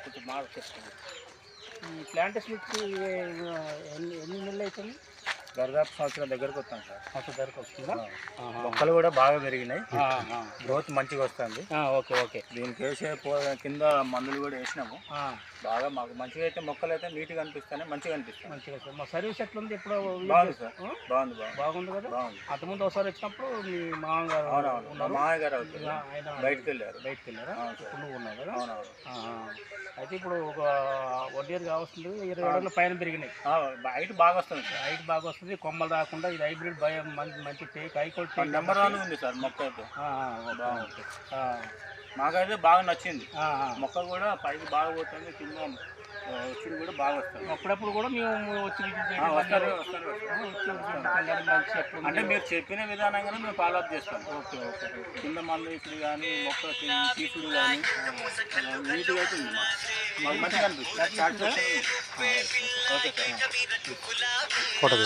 కొంచెం బాగా చేస్తుంది. ఈ ప్లాంటేషన్ వచ్చి ఎన్ని నెలలు అవుతుంది? దాదాపు సంవత్సరం దగ్గరకు వస్తాం సార్. సంవత్సరం దగ్గరకు వస్తుందా? మొక్కలు కూడా బాగా పెరిగినాయి, గ్రోత్ మంచిగా వస్తుంది. Okay okay. దీనికి వేసే కింద మందులు కూడా వేసినాము. బాగా మాకు మంచిగా అయితే మొక్కలు అయితే నీట్గా అనిపిస్తాయి, మంచిగా అనిపిస్తాయి. మంచిగా మా సర్వీస్ ఎట్లుంది ఇప్పుడు? బాగుంది సార్, బాగుంది బాగుంది కదా. బాగుంది. అంతకుముందు ఒకసారి వచ్చినప్పుడు మీ మామగారు మామయ్య గారు అవుతుంది, ఆయన బయటకు వెళ్ళారా? ఇప్పుడు నువ్వు ఉన్నావు కదా. అవునవును. అయితే ఇప్పుడు ఒక 1 year కావస్తుంది, 20 అడుగుల పైన పెరిగినాయి. హైట్ బాగా వస్తుంది సార్, హైట్ బాగా వస్తుంది, కొమ్మలు రాకుండా. ఇది హైబ్రిడ్ మంచి టేక్, హై క్వాలిటీ నెంబర్ 1 ఉంది సార్ మొక్క అయితే. బాగుంది. మాకైతే బాగా నచ్చింది. మొక్క కూడా పైకి బాగా పోతుంది, కింద వచ్చి కూడా బాగా వస్తుంది. అప్పుడప్పుడు కూడా మేము వచ్చి వస్తారు. అంటే మీరు చెప్పిన విధానంగానే మేము ఫాలోఅప్ చేస్తాం. Okay okay. కింద మందు ఇప్పుడు కానీ మొక్క తీసుడు కానీ నీట్గా అవుతుంది, మాకు మంచిగా అనిపిస్తుంది. Okay sir, photo